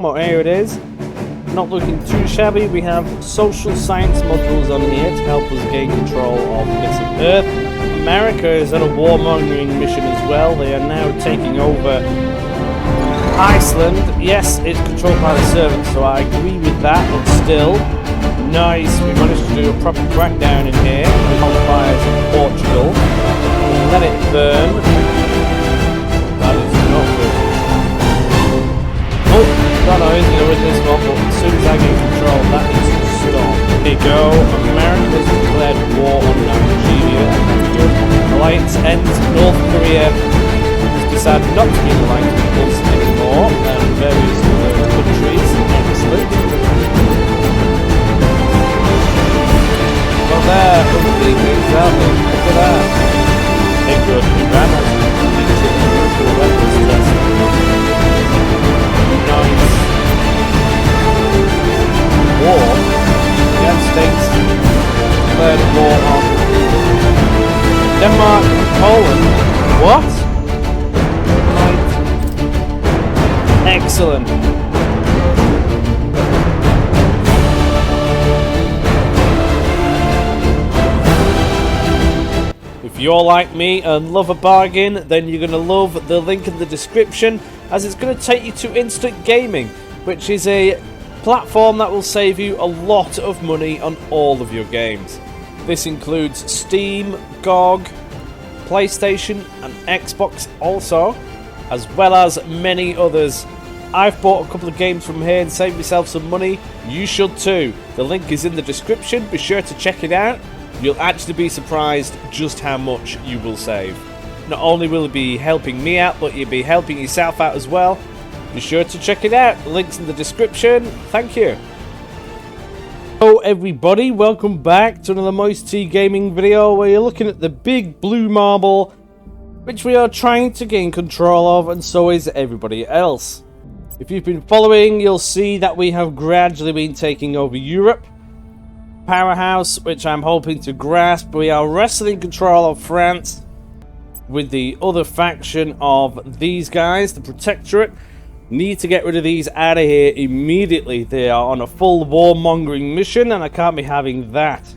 Well, here it is. Not looking too shabby. We have social science modules on here to help us gain control of bits of Earth. America is on a warmongering mission as well. They are now taking over Iceland. Yes, it's controlled by the servants, so I agree with that, but still, nice. We managed to do a proper crackdown in here. The bonfires in Portugal. Let it burn. That is not good. Oh, don't know who's going to win this one, but as soon as I get control, that needs to stop. Here we go. America's declared war on Nigeria. Good. Alliance ends. North Korea has decided not to be in alliance with us anymore, and various other countries. Excellent. Well, there, hopefully things out there. Look at that. Hey, good. We ran us. Nice. War. The United States declared war on Denmark and Poland. What? Right. Excellent. If you're like me and love a bargain, then you're going to love the link in the description, as it's going to take you to Instant Gaming, which is a platform that will save you a lot of money on all of your games. This includes Steam, GOG, PlayStation and Xbox also, as well as many others. I've bought a couple of games from here and saved myself some money. You should too. The link is in the description. Be sure to check it out. You'll actually be surprised just how much you will save. Not only will it be helping me out, but you'll be helping yourself out as well. Be sure to check it out. Links in the description. Thank you. Hello everybody, welcome back to another MoisTea gaming video where you're looking at the big blue marble, which we are trying to gain control of, and so is everybody else. If you've been following, you'll see that we have gradually been taking over Europe. Powerhouse, which I'm hoping to grasp. We are wrestling control of France with the other faction of these guys, the Protectorate. Need to get rid of these out of here immediately. They are on a full warmongering mission, and I can't be having that.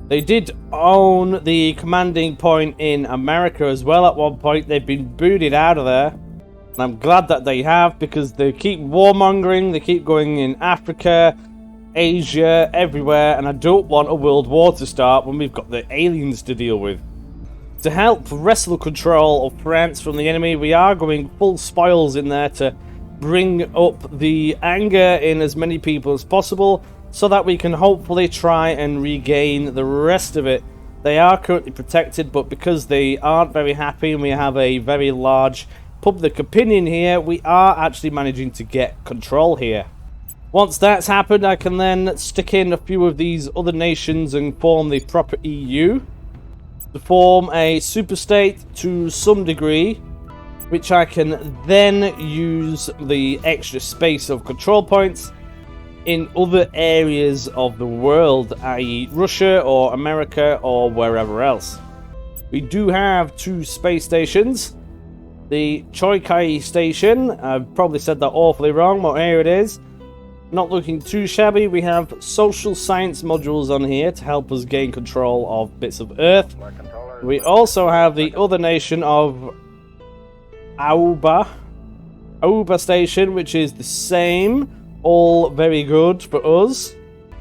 They did own the commanding point in America as well at one point. They've been booted out of there, and I'm glad that they have, because they keep warmongering. They keep going in Africa, Asia, everywhere, and I don't want a world war to start when we've got the aliens to deal with. To help wrestle control of France from the enemy, we are going full spoils in there to bring up the anger in as many people as possible, so that we can hopefully try and regain the rest of it. They are currently protected, but because they aren't very happy and we have a very large public opinion here, we are actually managing to get control here. Once that's happened, I can then stick in a few of these other nations and form the proper EU to form a superstate to some degree, which I can then use the extra space of control points in other areas of the world, i.e. Russia or America or wherever else. We do have 2 space stations. The Choikai station, I've probably said that awfully wrong, but here it is. Not looking too shabby. We have social science modules on here to help us gain control of bits of Earth. We also have the other nation of Aruba station, which is the same. All very good for us.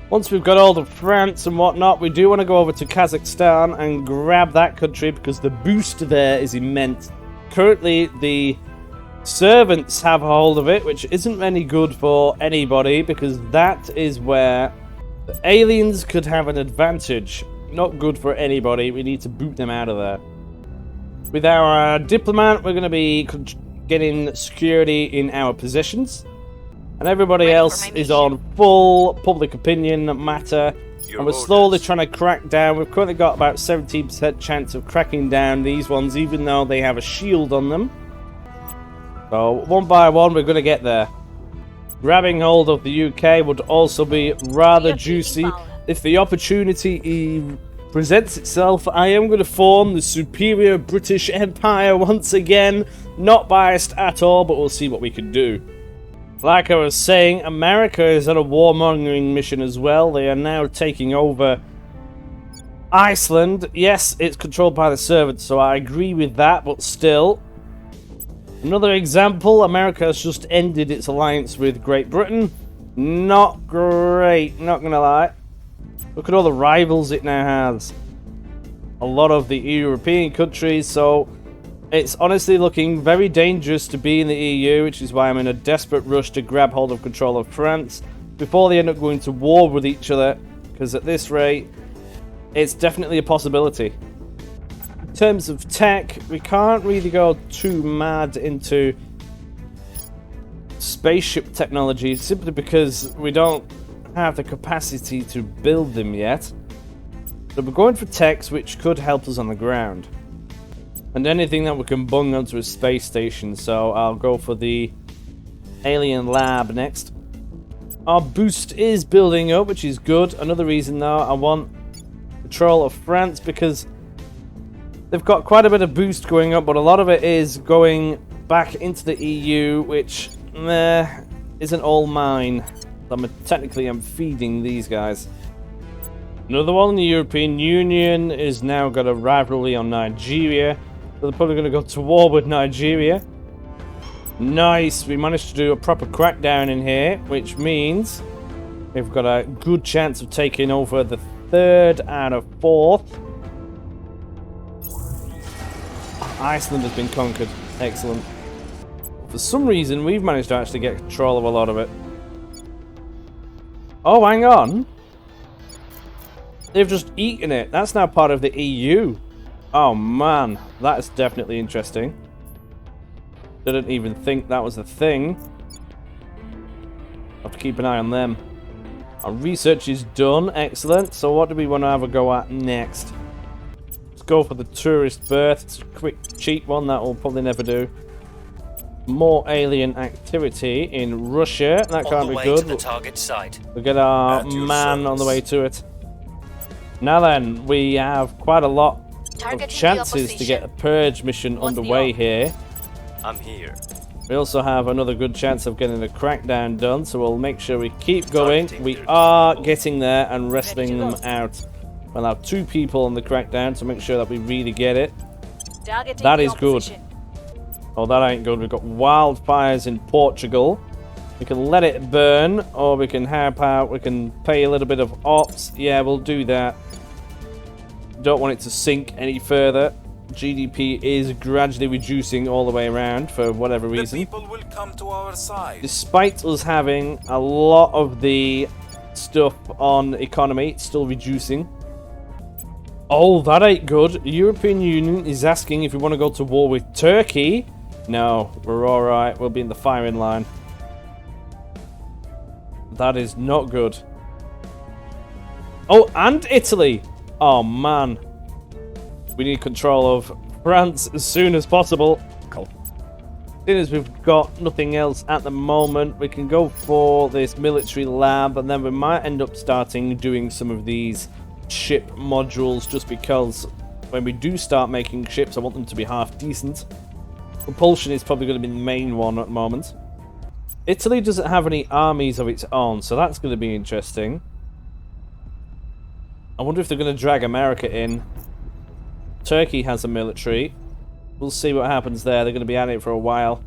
Once we've got all of France and whatnot, we do want to go over to Kazakhstan and grab that country, because the boost there is immense. Currently, the servants have a hold of it, which isn't any good for anybody, because that is where the aliens could have an advantage. Not good for anybody. We need to boot them out of there. With our diplomat, we're going to be getting security in our positions, and everybody else is on full public opinion matter, and we're slowly trying to crack down. We've currently got about 17% chance of cracking down these ones, even though they have a shield on them. So one by one, we're going to get there. Grabbing hold of the UK would also be rather juicy. If the opportunity presents itself, I am going to form the superior British Empire once again. Not biased at all, but we'll see what we can do. Like I was saying, America is on a warmongering mission as well. They are now taking over Iceland. Yes, it's controlled by the servants, so I agree with that, but still. Another example, America has just ended its alliance with Great Britain. Not great, not gonna lie. Look at all the rivals it now has. A lot of the European countries, so it's honestly looking very dangerous to be in the EU, which is why I'm in a desperate rush to grab hold of control of France before they end up going to war with each other, because at this rate, it's definitely a possibility. In terms of tech, we can't really go too mad into spaceship technology simply because we don't have the capacity to build them yet. So we're going for techs which could help us on the ground. And anything that we can bung onto a space station, so I'll go for the alien lab next. Our boost is building up, which is good. Another reason though, I want control of France because they've got quite a bit of boost going up, but a lot of it is going back into the EU, which isn't all mine. Technically I'm feeding these guys. Another one, the European Union is now got a rivalry on Nigeria. So they're probably going to go to war with Nigeria. Nice, we managed to do a proper crackdown in here, which means we've got a good chance of taking over the 3rd and a 4th. Iceland has been conquered. Excellent. For some reason, we've managed to actually get control of a lot of it. Oh, hang on. They've just eaten it. That's now part of the EU. Oh man, that is definitely interesting. Didn't even think that was a thing. Have to keep an eye on them. Our research is done. Excellent. So what do we want to have a go at next? Let's go for the tourist berth. It's a quick, cheap one that we'll probably never do. More alien activity in Russia. That can't be good. We'll get our man on the way to it. Now then, we have quite a lot of chances to get a purge mission underway here. I'm here. We also have another good chance of getting a crackdown done, so we'll make sure we keep going. We are getting there and wrestling them out. We'll have 2 people on the crackdown to make sure that we really get it. That is good. Oh, that ain't good. We've got wildfires in Portugal. We can let it burn, or we can help out. We can pay a little bit of ops. Yeah, we'll do that. Don't want it to sink any further. GDP is gradually reducing all the way around for whatever reason. People will come to our side. Despite us having a lot of the stuff on economy, it's still reducing. Oh, that ain't good. The European Union is asking if we want to go to war with Turkey. No, we're alright. We'll be in the firing line. That is not good. Oh, and Italy. Oh, man. We need control of France as soon as possible. As soon as we've got nothing else at the moment, we can go for this military lab, and then we might end up starting doing some of these ship modules, just because when we do start making ships, I want them to be half decent. Propulsion is probably going to be the main one at the moment. Italy doesn't have any armies of its own, so that's going to be interesting. I wonder if they're going to drag America in. Turkey has a military. We'll see what happens there. They're going to be at it for a while.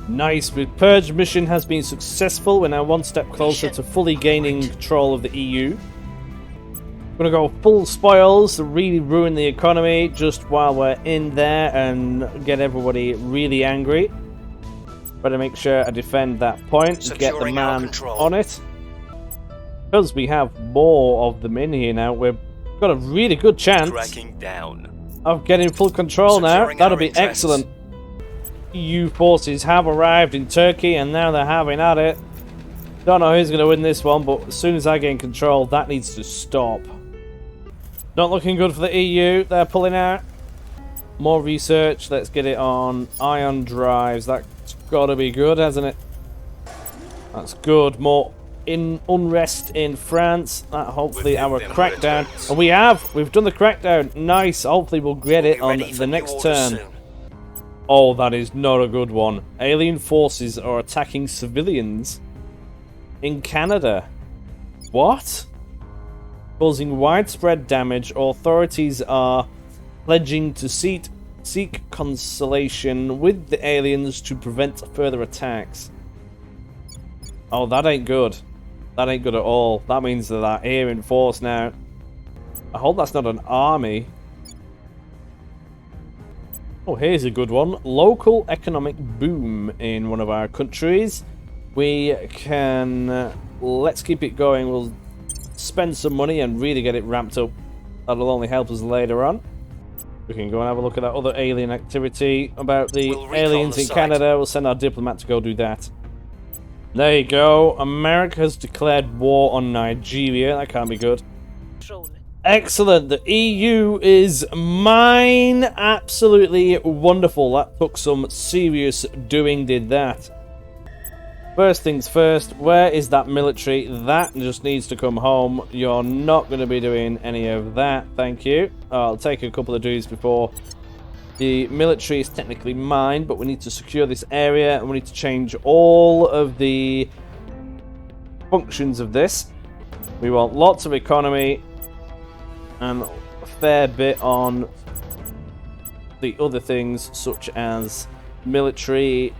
Nice. The purge mission has been successful. We're now one step closer to fully gaining control of the EU. We're going to go full spoils to really ruin the economy just while we're in there and get everybody really angry. Better make sure I defend that point and get the man on it. Because we have more of them in here now, we've got a really good chance of getting full control now. That'll be excellent. EU forces have arrived in Turkey and now they're having at it. Don't know who's going to win this one, but as soon as I gain control, that needs to stop. Not looking good for the EU. They're pulling out. More research. Let's get it on ion drives. That's got to be good, hasn't it? That's good. More unrest in France. That hopefully our crackdown. And we've done the crackdown. Nice. Hopefully we'll get it on the next turn. Oh, that is not a good one. Alien forces are attacking civilians in Canada. What? Causing widespread damage. Authorities are pledging to seek conciliation with the aliens to prevent further attacks. Oh, that ain't good. That ain't good at all. That means that they're here in force now. I hope that's not an army. Oh, here's a good one. Local economic boom in one of our countries. We can... let's keep it going. We'll spend some money and really get it ramped up. That'll only help us later on. We can go and have a look at that other alien activity about the aliens in Canada. We'll send our diplomat to go do that. There you go. America has declared war on Nigeria. That can't be good. Excellent. The EU is mine. Absolutely wonderful. That took some serious doing, did that. First things first, where is that military? That just needs to come home. You're not going to be doing any of that. Thank you. I'll take a couple of dudes before. The military is technically mine, but we need to secure this area and we need to change all of the functions of this. We want lots of economy and a fair bit on the other things, such as military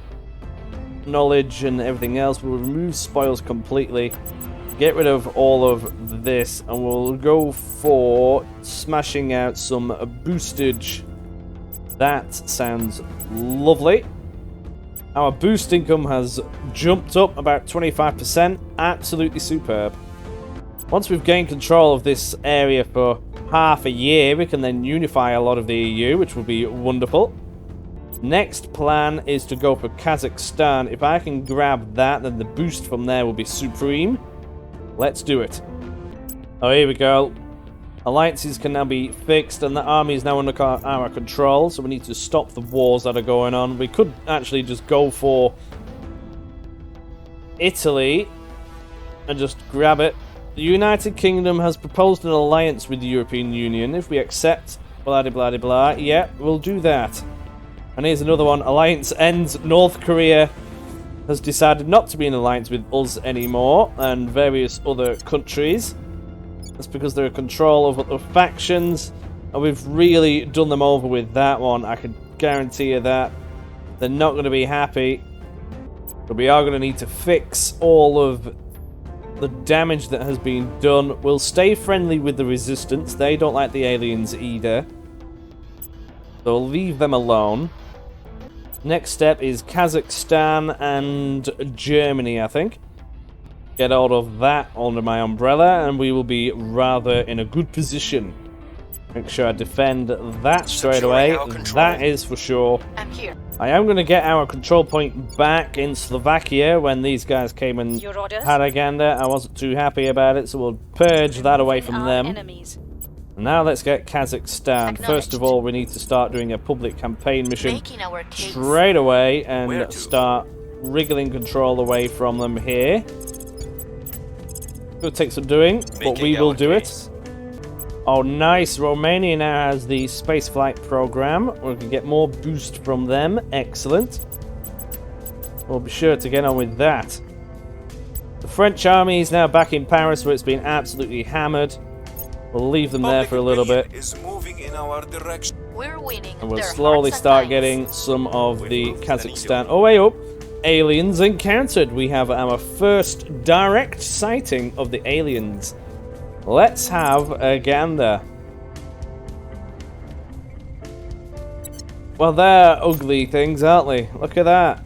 knowledge and everything else. We'll remove spoils completely, get rid of all of this, and we'll go for smashing out some boostage. That sounds lovely. Our boost income has jumped up about 25%. Absolutely superb. Once we've gained control of this area for half a year, we can then unify a lot of the EU, which will be wonderful. Next plan is to go for Kazakhstan. If I can grab that, then the boost from there will be supreme. Let's do it. Oh, here we go. Alliances can now be fixed, and the army is now under our control, so we need to stop the wars that are going on. We could actually just go for Italy and just grab it. The United Kingdom has proposed an alliance with the European Union. If we accept, blah, blah, blah, blah, yeah, we'll do that. And here's another one. Alliance ends. North Korea has decided not to be in alliance with us anymore, and various other countries. That's because they're in control of the factions, and we've really done them over with that one. I can guarantee you that. They're not going to be happy. But we are going to need to fix all of the damage that has been done. We'll stay friendly with the resistance. They don't like the aliens either. So we'll leave them alone. Next step is Kazakhstan and Germany, I think. Get all of that under my umbrella, and we will be rather in a good position. Make sure I defend that straight away. That is for sure. I'm here. I am going to get our control point back in Slovakia. When these guys came and had agenda, I wasn't too happy about it, so we'll purge that away from them. Enemies. Now let's get Kazakhstan. First of all, we need to start doing a public campaign mission straight away and start wriggling control away from them here. It'll take some doing, but we will do it. Oh, nice. Romania now has the spaceflight program. We can get more boost from them. Excellent. We'll be sure to get on with that. The French army is now back in Paris, where it's been absolutely hammered. We'll leave them there for a little bit. Is moving in our direction. We're winning. And we'll slowly start getting some of the Kazakhstan. Oh, way up. Aliens encountered. We have our first direct sighting of the aliens. Let's have a gander. Well, they're ugly things, aren't they? Look at that.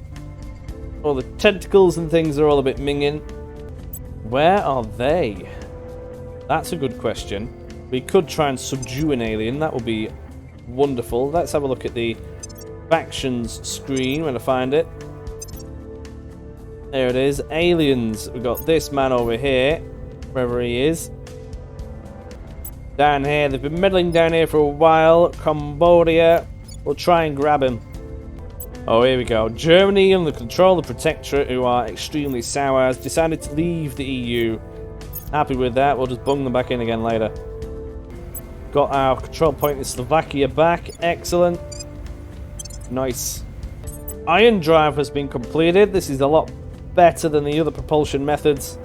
All the tentacles and things are all a bit minging. Where are they? That's a good question. We could try and subdue an alien. That would be wonderful. Let's have a look at the factions screen when I find it. There it is. Aliens. We've got this man over here, wherever he is. Down here. They've been meddling down here for a while. Cambodia. We'll try and grab him. Oh, here we go. Germany, under control of the Protectorate, who are extremely sour, has decided to leave the EU. Happy with that. We'll just bung them back in again later. Got our control point in Slovakia back. Excellent. Nice. ion drive has been completed. This is a lot better than the other propulsion methods.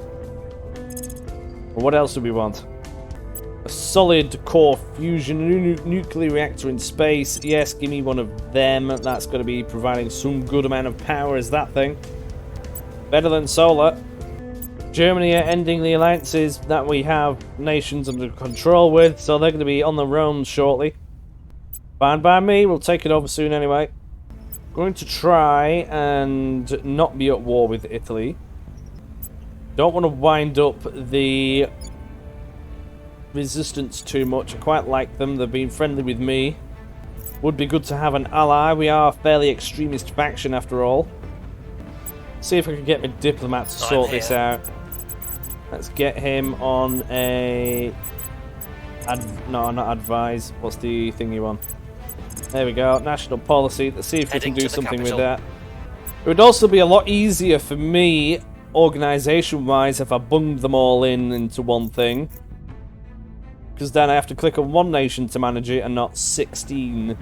What else do we want? A solid core fusion nuclear reactor in space. Yes, give me one of them. That's going to be providing some good amount of power as that thing. Better than solar. Germany are ending the alliances that we have nations under control with, so they're going to be on their own shortly. Fine by me, we'll take it over soon anyway. Going to try and not be at war with Italy. Don't want to wind up the resistance too much. I quite like them. They've been friendly with me. Would be good to have an ally. We are a fairly extremist faction after all. See if I can get my diplomat to sort this out. Let's get him on a... no, not advise. What's the thing you want? There we go. National policy. Let's see if we can do something with that. It would also be a lot easier for me, organisation-wise, if I bunged them all into one thing. Because then I have to click on one nation to manage it and not 16.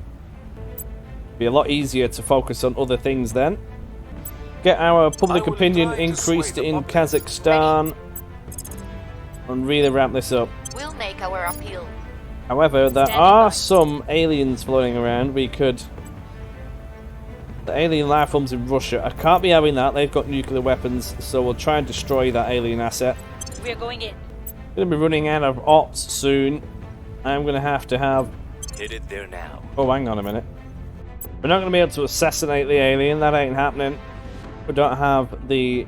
Be a lot easier to focus on other things then. Get our public opinion increased in Kazakhstan. And really ramp this up. We'll make our appeal. However, there are some aliens floating around. We could... The alien life forms in Russia. I can't be having that. They've got nuclear weapons, so we'll try and destroy that alien asset. We're going in. Going to be running out of ops soon. I'm going to have Hit it there now. Oh, hang on a minute. We're not going to be able to assassinate the alien. That ain't happening. We don't have the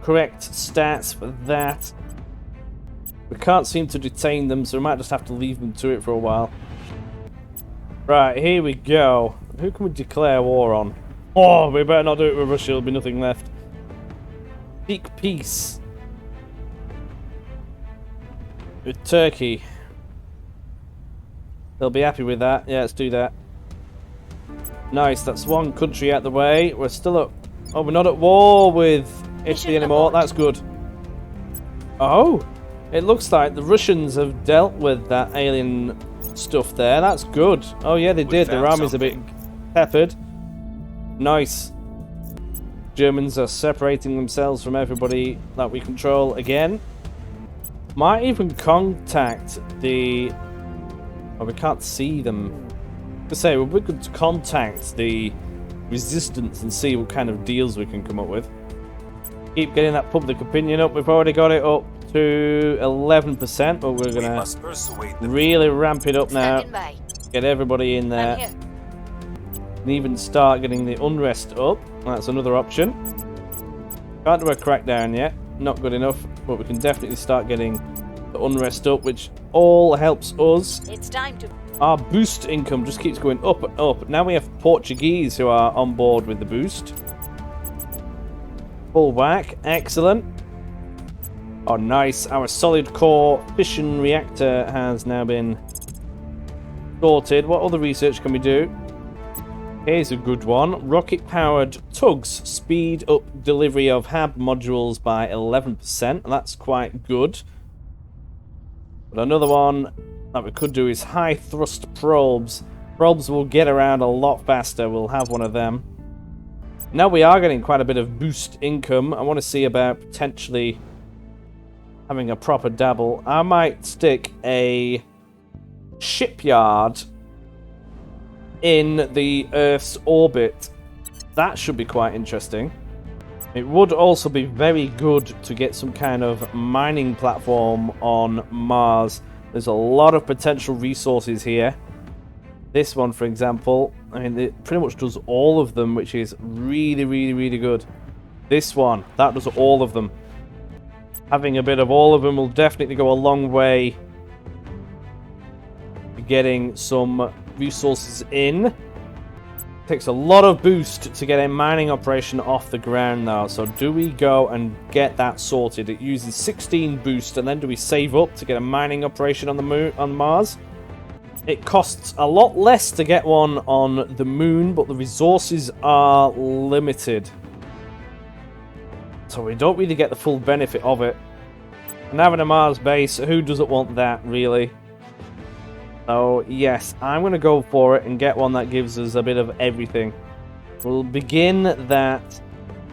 correct stats for that. We can't seem to detain them, so we might just have to leave them to it for a while. Right, here we go. Who can we declare war on? Oh, we better not do it with Russia. There'll be nothing left. Seek peace. With Turkey. They'll be happy with that. Yeah, let's do that. Nice, that's one country out the way. We're still at... Oh, we're not at war with Italy anymore. That's good. Oh! It looks like the Russians have dealt with that alien stuff there. That's good. Oh yeah, they did. Their army's a bit peppered. Nice. Germans are separating themselves from everybody that we control again. Might even contact the... Oh, we can't see them. To say, we could contact the resistance and see what kind of deals we can come up with. Keep getting that public opinion up. We've already got it up to 11%, but we're gonna really ramp it up now. Get everybody in there. And even start getting the unrest up. That's another option. Can't do a crackdown yet. Not good enough, but we can definitely start getting the unrest up, which all helps us. It's time to... Our boost income just keeps going up and up. Now we have Portuguese who are on board with the boost. Full whack. Excellent. Oh, nice. Our solid core fission reactor has now been sorted. What other research can we do? Here's a good one. Rocket-powered tugs speed up delivery of HAB modules by 11%. That's quite good. But another one that we could do is high-thrust probes. Probes will get around a lot faster. We'll have one of them. Now we are getting quite a bit of boost income. I want to see about potentially having a proper dabble. I might stick a shipyard in the Earth's orbit. That should be quite interesting. It would also be very good to get some kind of mining platform on Mars. There's a lot of potential resources here. This one, for example, I mean, it pretty much does all of them, which is really, really, really good. This one, that does all of them. Having a bit of all of them will definitely go a long way to getting some resources in. Takes a lot of boost to get a mining operation off the ground now. So do we go and get that sorted? It uses 16 boost, and then do we save up to get a mining operation on the moon, on Mars? It costs a lot less to get one on the moon, but the resources are limited. So we don't really get the full benefit of it. And having a Mars base, who doesn't want that, really? So, yes, I'm going to go for it and get one that gives us a bit of everything. We'll begin that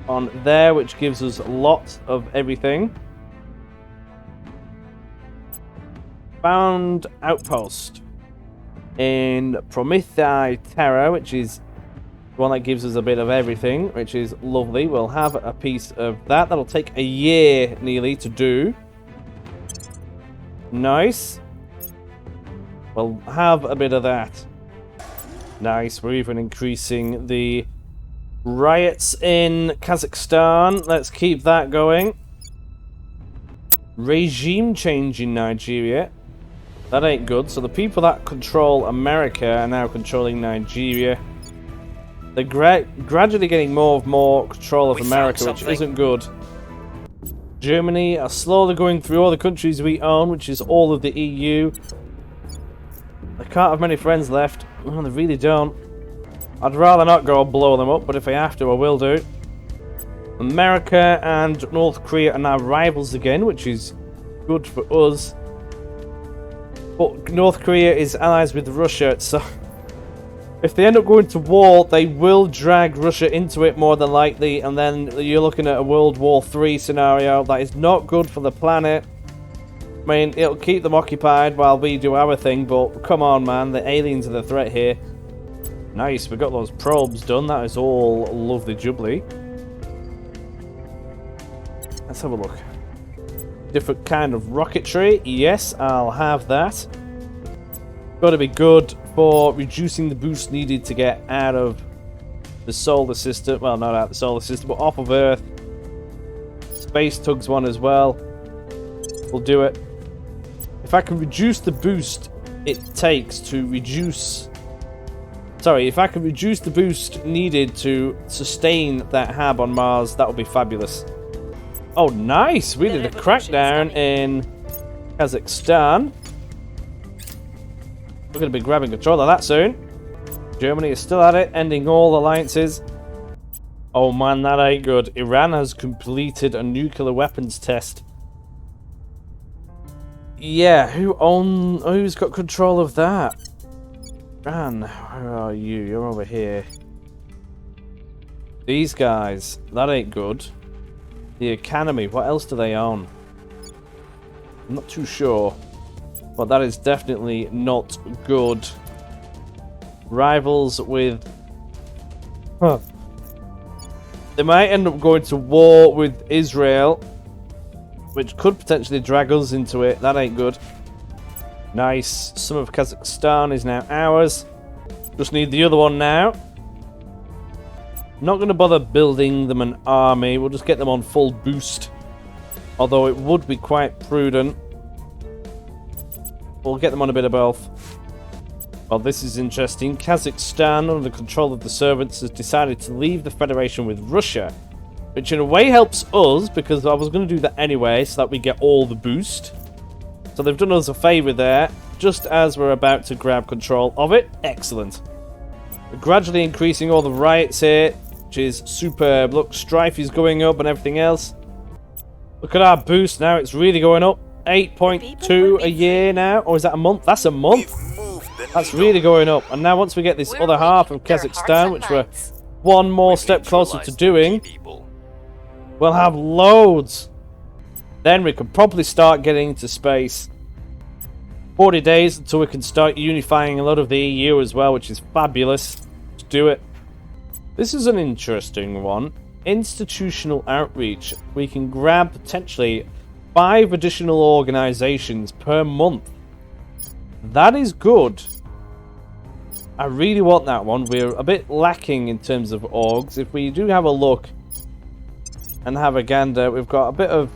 on there, which gives us lots of everything. Found outpost in Promethei Terra, which is the one that gives us a bit of everything, which is lovely. We'll have a piece of that. That'll take a year nearly to do. Nice. We'll have a bit of that. Nice. We're even increasing the riots in Kazakhstan. Let's keep that going. Regime change in Nigeria. That ain't good. So the people that control America are now controlling Nigeria. They're gradually getting more control of America, which isn't good. Germany are slowly going through all the countries we own, which is all of the EU. They can't have many friends left. Oh, they really don't. I'd rather not go and blow them up, but if I have to, I will do. America and North Korea are now rivals again, which is good for us. But North Korea is allies with Russia, so if they end up going to war, they will drag Russia into it more than likely, and then you're looking at a World War III scenario. That is not good for the planet. I mean, it'll keep them occupied while we do our thing, but come on, man, the aliens are the threat here. Nice, we got those probes done. That is all lovely jubbly. Let's have a look. Different kind of rocketry. Yes, I'll have that. Got to be good for reducing the boost needed to get out of the solar system. Well, not out of the solar system, but off of Earth. Space tugs one as well. We'll do it. If I can reduce the boost it takes to reduce... Sorry, if I can reduce the boost needed to sustain that hab on Mars, that would be fabulous. Oh, nice! We did a crackdown in Kazakhstan. We're going to be grabbing control of that soon. Germany is still at it, ending all alliances. Oh man, that ain't good. Iran has completed a nuclear weapons test. Yeah, who's got control of that? Iran, where are you? You're over here. These guys, that ain't good. The economy, what else do they own? I'm not too sure. But that is definitely not good. Rivals with... Huh. They might end up going to war with Israel, which could potentially drag us into it. That ain't good. Nice. Some of Kazakhstan is now ours. Just need the other one now. Not going to bother building them an army. We'll just get them on full boost. Although it would be quite prudent. We'll get them on a bit of both. Well, this is interesting. Kazakhstan, under the control of the servants, has decided to leave the Federation with Russia. Which in a way helps us, because I was going to do that anyway, so that we get all the boost. So they've done us a favour there, just as we're about to grab control of it. Excellent. We're gradually increasing all the riots here, which is superb. Look, strife is going up and everything else. Look at our boost now, it's really going up. 8.2 a year now, or is that a month? That's a month. That's really going up. And now once we get this other half of Kazakhstan, which we're one more step closer to doing, we'll have loads. Then we can probably start getting into space. 40 days until we can start unifying a lot of the EU as well, which is fabulous. Let's do it. This is an interesting one. Institutional outreach. We can grab potentially 5 additional organizations per month. That is good. I really want that one. We're a bit lacking in terms of orgs. If we do have a look and have a gander, we've got a bit of...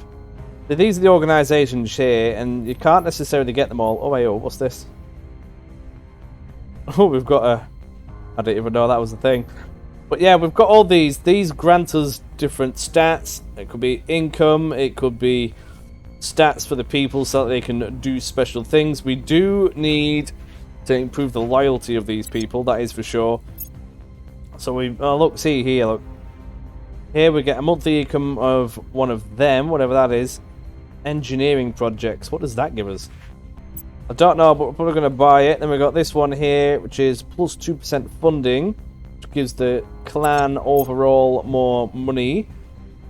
These are the organizations here, and you can't necessarily get them all. Oh, wait, oh, what's this? Oh, we've got a... I didn't even know that was a thing. But yeah, we've got all these. These grant us different stats. It could be income. It could be stats for the people so that they can do special things. We do need to improve the loyalty of these people. That is for sure. So we... Oh, look, see here, look. Here we get a monthly income of one of them, whatever that is. Engineering projects. What does that give us? I don't know, but we're probably going to buy it. Then we got this one here, which is plus 2% funding, which gives the clan overall more money.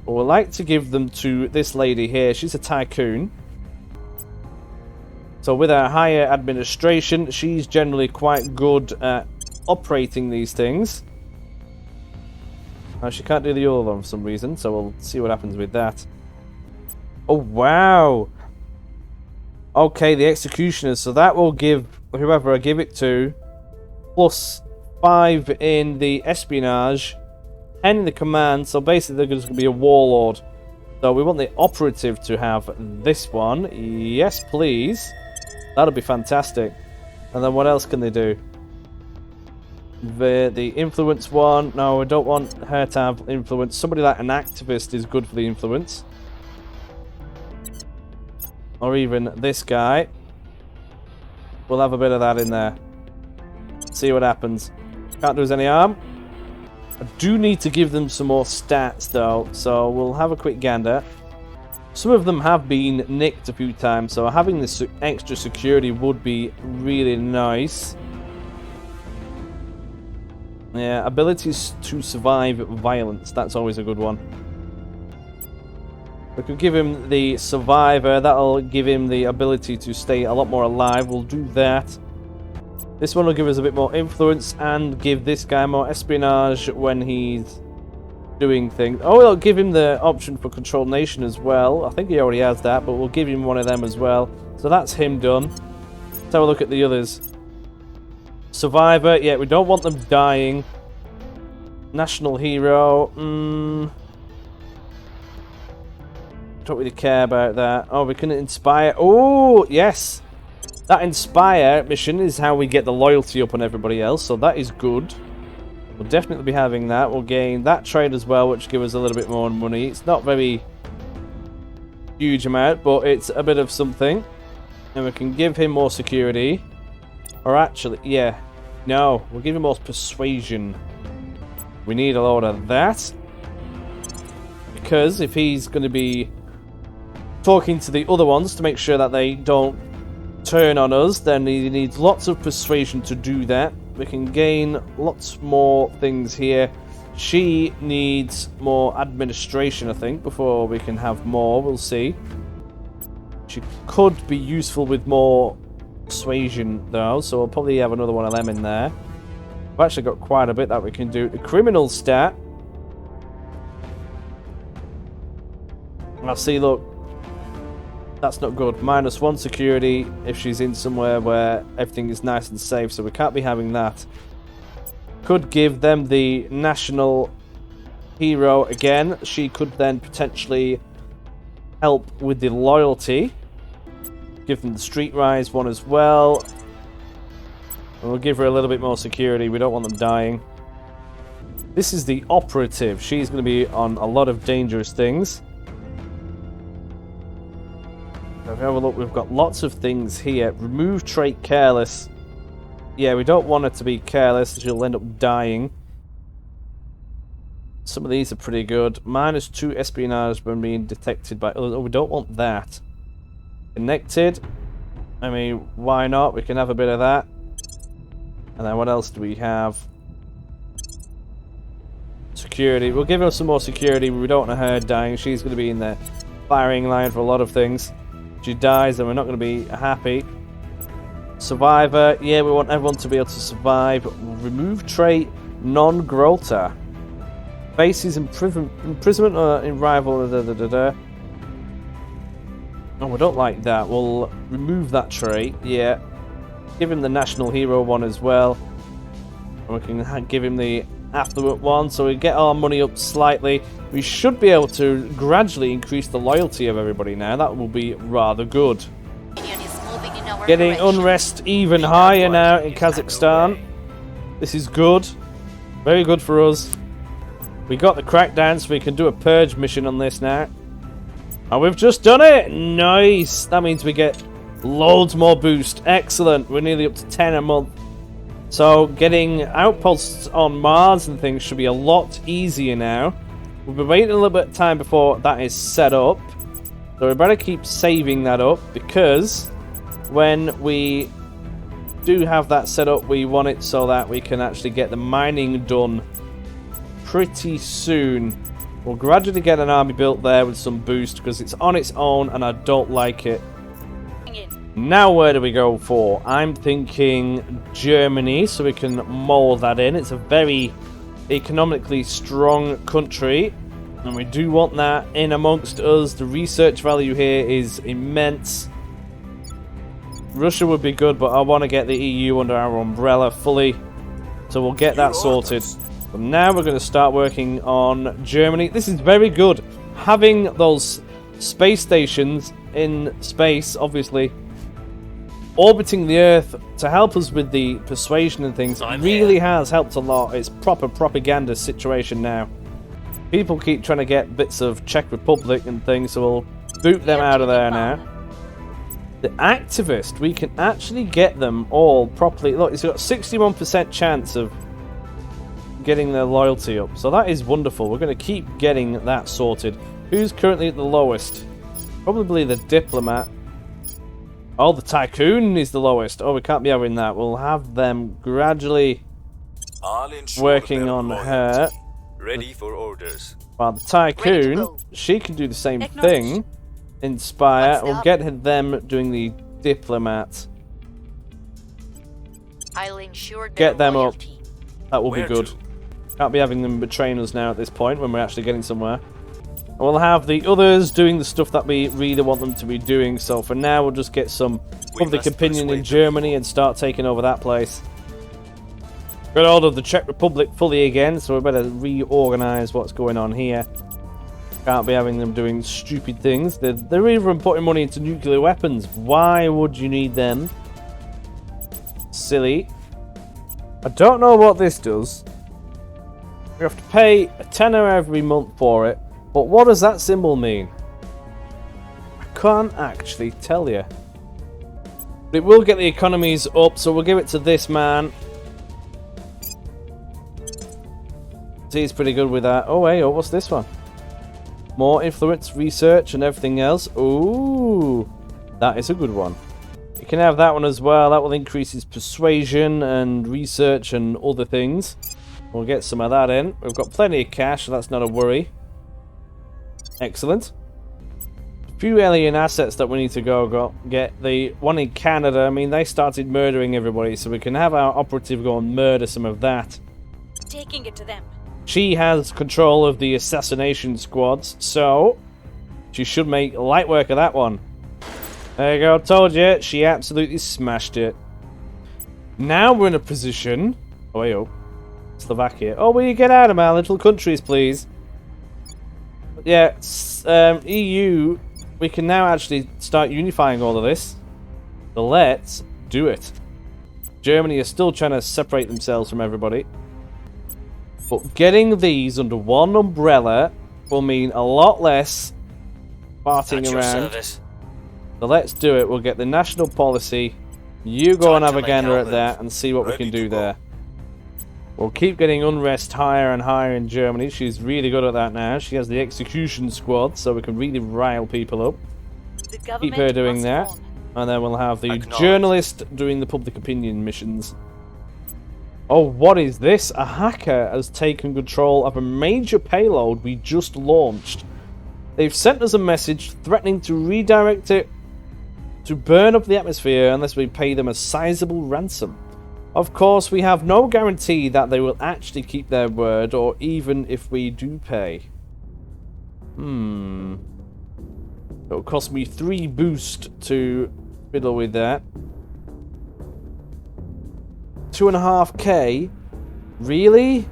But we'd like to give them to this lady here. She's a tycoon. So with her higher administration, she's generally quite good at operating these things. Now, she can't do the other one for some reason, so we'll see what happens with that. Oh, wow! Okay, the executioners. So that will give whoever I give it to plus 5 in the espionage, 10 in the command. So basically, they're just going to be a warlord. So we want the operative to have this one. Yes, please. That'll be fantastic. And then what else can they do? The influence one. No, I don't want her to have influence. Somebody like an activist is good for the influence. Or even this guy. We'll have a bit of that in there. See what happens. Can't do us any harm. I do need to give them some more stats though, so we'll have a quick gander. Some of them have been nicked a few times, so having this extra security would be really nice. Yeah, abilities to survive violence. That's always a good one. We could give him the survivor. That'll give him the ability to stay a lot more alive. We'll do that. This one will give us a bit more influence and give this guy more espionage when he's doing things. Oh, it'll give him the option for control nation as well. I think he already has that, but we'll give him one of them as well. So that's him done. Let's have a look at the others. Survivor, yeah, we don't want them dying. National hero, don't really care about that. Oh, we can inspire. Oh, yes. That inspire mission is how we get the loyalty up on everybody else, so that is good. We'll definitely be having that. We'll gain that trade as well, which gives us a little bit more money. It's not very huge amount, but it's a bit of something. And we can give him more security. Or actually, yeah. No, we'll give him more persuasion. We need a lot of that. Because if he's going to be talking to the other ones to make sure that they don't turn on us, then he needs lots of persuasion to do that. We can gain lots more things here. She needs more administration, I think, before we can have more. We'll see. She could be useful with more persuasion, though, so we'll probably have another one of them in there. We've actually got quite a bit that we can do. The criminal stat. I'll see, look. That's not good. -1 security if she's in somewhere where everything is nice and safe, so we can't be having that. Could give them the national hero again. She could then potentially help with the loyalty. Give them the street rise one as well. And we'll give her a little bit more security. We don't want them dying. This is the operative. She's going to be on a lot of dangerous things. If we have a look, we've got lots of things here. Remove trait careless. Yeah, we don't want her to be careless. She'll end up dying. Some of these are pretty good. -2 espionage when being detected by others. Oh, we don't want that. Connected. I mean, why not? We can have a bit of that. And then what else do we have? Security. We'll give her some more security. We don't want her dying. She's going to be in the firing line for a lot of things. If she dies, then we're not going to be happy. Survivor. Yeah, we want everyone to be able to survive. Remove trait non-grota. Faces imprisonment or in rival. Oh, we don't like that. We'll remove that trait. Yeah. Give him the national hero one as well. And we can give him the affluent one, so we get our money up slightly. We should be able to gradually increase the loyalty of everybody now. That will be rather good. Getting unrest even higher now in Kazakhstan. This is good. Very good for us. We got the crackdown, so we can do a purge mission on this now. And we've just done it! Nice! That means we get loads more boost. Excellent. We're nearly up to 10 a month. So getting outposts on Mars and things should be a lot easier now. We'll be waiting a little bit of time before that is set up. So we better keep saving that up, because when we do have that set up, we want it so that we can actually get the mining done pretty soon. We'll gradually get an army built there with some boost because it's on its own and I don't like it. Now where do we go for? I'm thinking Germany, so we can mold that in. It's a very economically strong country, and we do want that in amongst us. The research value here is immense. Russia would be good, but I want to get the EU under our umbrella fully, so we'll get that sorted. But now we're going to start working on Germany. This is very good. Having those space stations in space, obviously, orbiting the Earth to help us with the persuasion and things really has helped a lot. It's proper propaganda situation now. People keep trying to get bits of Czech Republic and things, so we'll boot them out of there now. The activist, we can actually get them all properly. Look, it's got 61% chance of getting their loyalty up, so that is wonderful. We're going to keep getting that sorted. Who's currently at the lowest? Probably the diplomat. Oh, the tycoon is the lowest. Oh, we can't be having that. We'll have them gradually working on her. Ready for orders. While the tycoon, she can do the same thing. Inspire. We'll get them doing the diplomat. I'll ensure Get them up. loyalty. That will be good. Can't be having them betraying us now at this point when we're actually getting somewhere. And we'll have the others doing the stuff that we really want them to be doing. So for now, we'll just get some public opinion in Germany and start taking over that place. Got hold of the Czech Republic fully again, so we better reorganize what's going on here. Can't be having them doing stupid things. They're even putting money into nuclear weapons. Why would you need them? Silly. I don't know what this does. We have to pay a tenner every month for it. But what does that symbol mean? I can't actually tell you. But it will get the economies up, so we'll give it to this man. He's pretty good with that. Oh, hey, oh, what's this one? More influence, research, and everything else. Ooh, that is a good one. You can have that one as well. That will increase his persuasion and research and other things. We'll get some of that in. We've got plenty of cash, so that's not a worry. Excellent. A few alien assets that we need to go get. The one in Canada, I mean, they started murdering everybody, so we can have our operative go and murder some of that. Taking it to them. She has control of the assassination squads, so she should make light work of that one. There you go, told you. She absolutely smashed it. Now we're in a position... Oh, hey, oh. Slovakia. Oh, will you get out of my little countries, please? Yeah, EU, we can now actually start unifying all of this. So let's do it. Germany is still trying to separate themselves from everybody. But getting these under one umbrella will mean a lot less farting around. So let's do it. We'll get the national policy. You go and have a gander at that and see what we can do there. We'll keep getting unrest higher and higher in Germany. She's really good at that now. She has the execution squad, so we can really rile people up. Keep her doing that. And then we'll have the journalist doing the public opinion missions. Oh, what is this? A hacker has taken control of a major payload we just launched. They've sent us a message threatening to redirect it to burn up the atmosphere unless we pay them a sizable ransom. Of course, we have no guarantee that they will actually keep their word, or even if we do pay. It'll cost me 3 boost to fiddle with that. 2.5k? Really?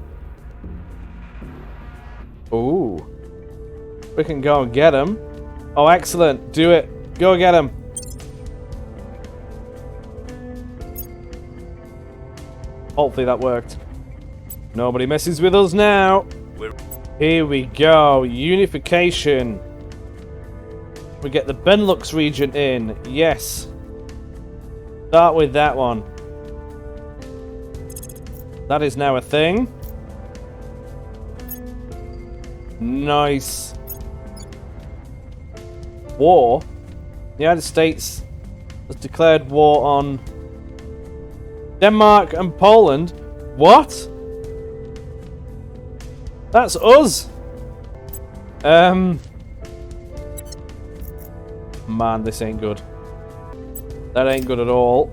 Ooh. We can go and get them. Oh, excellent. Do it. Go get them. Hopefully that worked. Nobody messes with us now. Here we go. Unification. We get the Benelux region in. Yes. Start with that one. That is now a thing. Nice. War. The United States has declared war on Denmark and Poland. What? That's us. Man, this ain't good. That ain't good at all.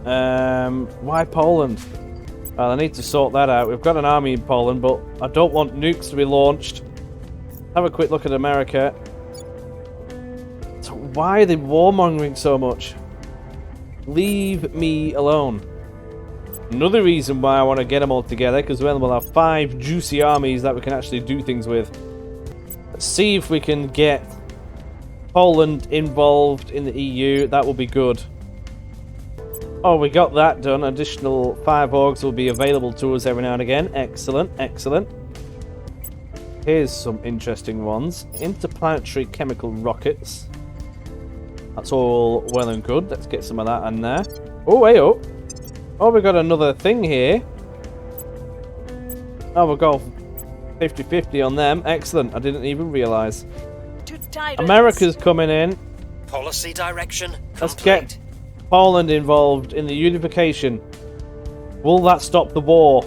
Why Poland? Well, I need to sort that out. We've got an army in Poland, but I don't want nukes to be launched. Have a quick look at America. So why are they warmongering so much? Leave me alone. Another reason why I want to get them all together, because then we'll have 5 juicy armies that we can actually do things with. Let's see if we can get Poland involved in the EU. That will be good. Oh, we got that done. Additional 5 orgs will be available to us every now and again. Excellent, excellent. Here's some interesting ones. Interplanetary chemical rockets. That's all well and good. Let's get some of that in there. Oh, hey, oh. Oh, we got another thing here. Oh, we'll go 50-50 on them. Excellent. I didn't even realise. America's coming in. Policy direction complete. Let's get Poland involved in the unification. Will that stop the war?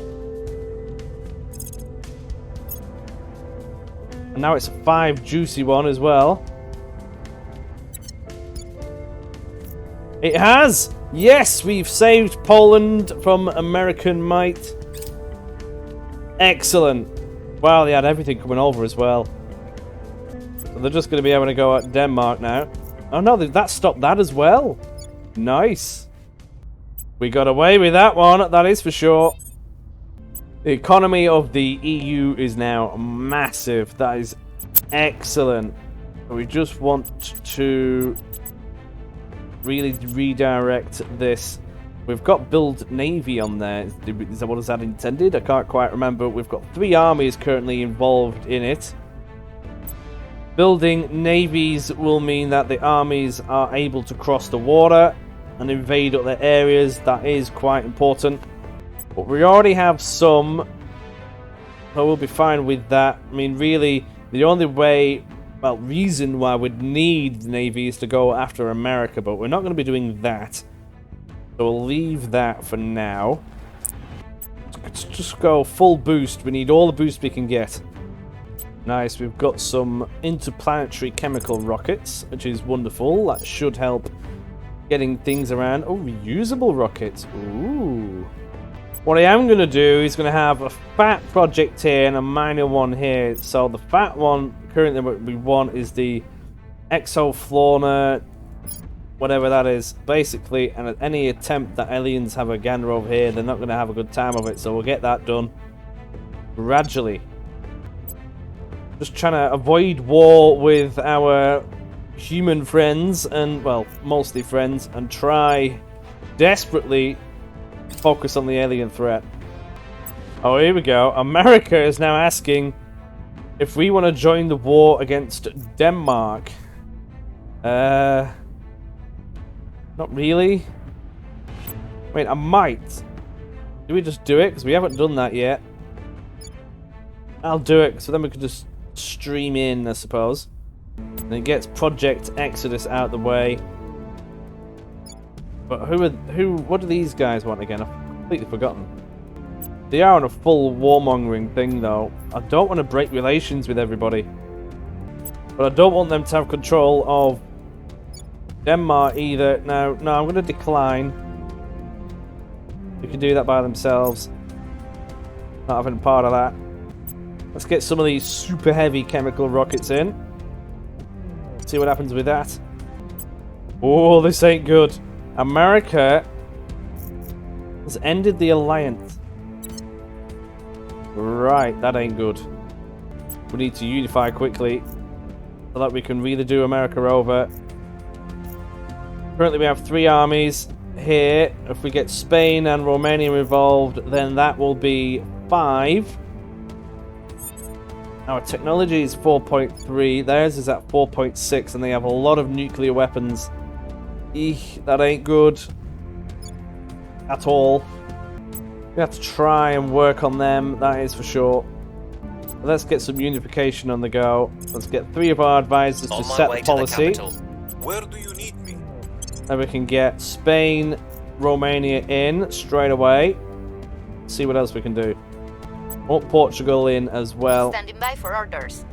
And now it's a 5 juicy one as well. It has! Yes, we've saved Poland from American might. Excellent. Wow, they had everything coming over as well. So they're just going to be able to go at Denmark now. Oh no, that stopped that as well. Nice. We got away with that one, that is for sure. The economy of the EU is now massive. That is excellent. We just want to really redirect this. We've got build navy on there. Is that what is that intended? I can't quite remember. We've got 3 armies currently involved in it. Building navies will mean that the armies are able to cross the water and invade other areas. That is quite important. But we already have some, so we'll be fine with that. I mean, really, the only way, well, reason why we'd need the navy is to go after America, but we're not going to be doing that. So we'll leave that for now. Let's just go full boost. We need all the boost we can get. Nice, we've got some interplanetary chemical rockets, which is wonderful. That should help getting things around. Oh, reusable rockets. Ooh. What I am going to do is going to have a fat project here and a minor one here. So the fat one, currently what we want is the exoflora, whatever that is. Basically, and at any attempt that aliens have a gander over here, they're not going to have a good time of it. So we'll get that done gradually. Just trying to avoid war with our human friends, and, well, mostly friends, and try desperately focus on the alien threat. Oh, here we go. America is now asking if we want to join the war against Denmark. Not really. Wait, I might. Do we just do it? Because we haven't done that yet. I'll do it, so then we can just stream in, I suppose. And it gets Project Exodus out the way. But what do these guys want again? I've completely forgotten. They are on a full warmongering thing, though. I don't want to break relations with everybody. But I don't want them to have control of Denmark either. No, I'm going to decline. They can do that by themselves. Not having part of that. Let's get some of these super heavy chemical rockets in. See what happens with that. Oh, this ain't good. America has ended the alliance. Right, that ain't good. We need to unify quickly so that we can really do America over. Currently we have 3 armies here. If we get Spain and Romania involved, then that will be 5. Our technology is 4.3. Theirs is at 4.6, and they have a lot of nuclear weapons. Eek, that ain't good at all. We have to try and work on them, that is for sure. But let's get some unification on the go. Let's get 3 of our advisors to set the policy. Where do you need me? Then we can get Spain, Romania in straight away. See what else we can do. Want Portugal in as well. Standing by for orders.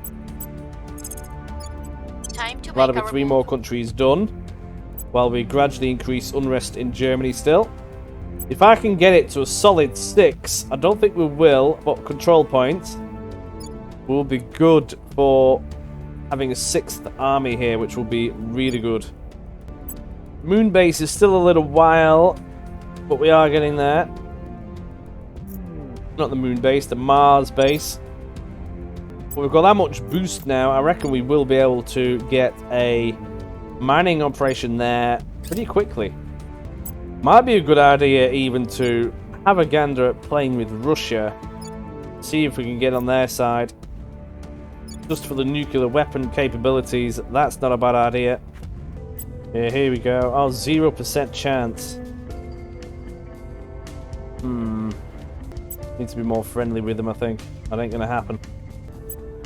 Time to Rather make be our 3 move. more countries done, while we gradually increase unrest in Germany still. If I can get it to a solid 6, I don't think we will, but control points will be good for having a 6th army here, which will be really good. Moon base is still a little while, but we are getting there. Not the moon base, the Mars base. But we've got that much boost now, I reckon we will be able to get a mining operation there pretty quickly. Might be a good idea even to have a gander at playing with Russia. See if we can get on their side. Just for the nuclear weapon capabilities, that's not a bad idea. Yeah, here we go. Oh, 0% chance. Need to be more friendly with them, I think. That ain't gonna happen.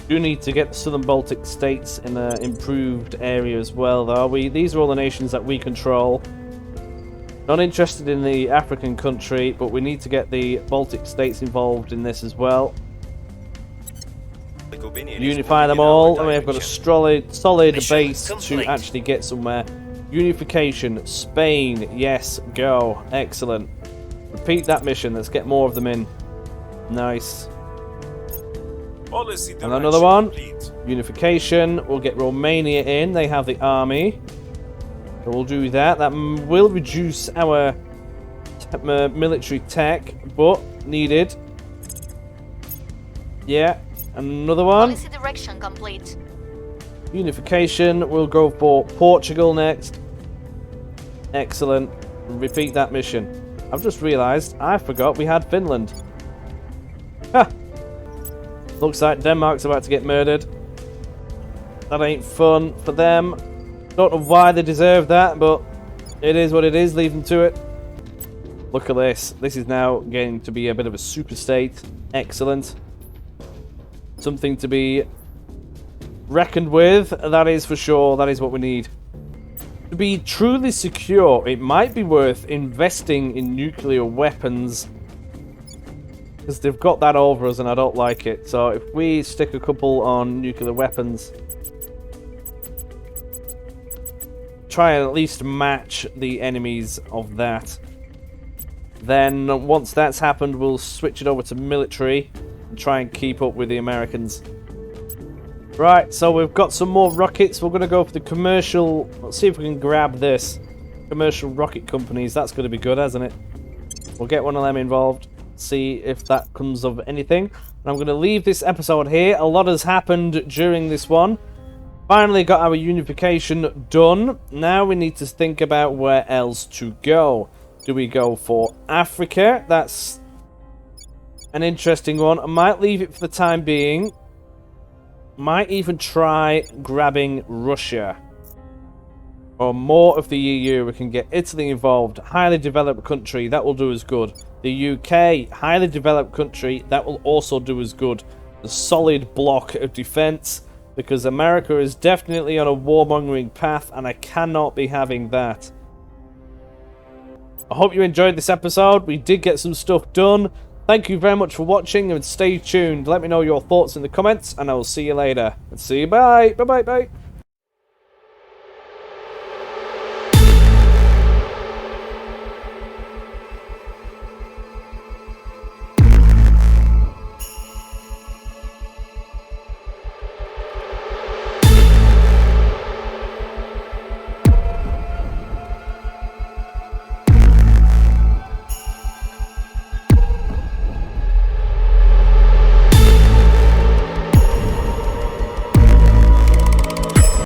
Do need to get the Southern Baltic states in an improved area as well, though. These are all the nations that we control. Not interested in the African country, but we need to get the Baltic states involved in this as well. Unify them all, and we have got a solid base to actually get somewhere. Unification, Spain, yes, go, excellent. Repeat that mission, let's get more of them in. Nice. Policy And another one. complete. Unification, we'll get Romania in, they have the army. So we'll do that. That will reduce our military tech, but needed. Yeah, another one. Policy direction complete. Unification, we'll go for Portugal next. Excellent. Repeat that mission. I've just realised I forgot we had Finland. Ha! Looks like Denmark's about to get murdered. That ain't fun for them. Don't know why they deserve that, but it is what it is. Leave them to it. Look at this. This is now getting to be a bit of a super state. Excellent. Something to be reckoned with. That is for sure. That is what we need. To be truly secure, it might be worth investing in nuclear weapons. Because they've got that over us and I don't like it. So if we stick a couple on nuclear weapons, try and at least match the enemies of that. Then once that's happened, we'll switch it over to military and try and keep up with the Americans. Right, so we've got some more rockets. We're going to go for the commercial. Let's see if we can grab this. Commercial rocket companies. That's going to be good, hasn't it? We'll get one of them involved. See if that comes of anything. And I'm going to leave this episode here. A lot has happened during this one. Finally got our unification done. Now we need to think about where else to go. Do we go for Africa? That's an interesting one. I might leave it for the time being. Might even try grabbing Russia. Or more of the EU. We can get Italy involved. Highly developed country. That will do us good. The UK. Highly developed country. That will also do us good. A solid block of defense. Because America is definitely on a warmongering path. And I cannot be having that. I hope you enjoyed this episode. We did get some stuff done. Thank you very much for watching and stay tuned. Let me know your thoughts in the comments and I will see you later. And see you. Bye. Bye.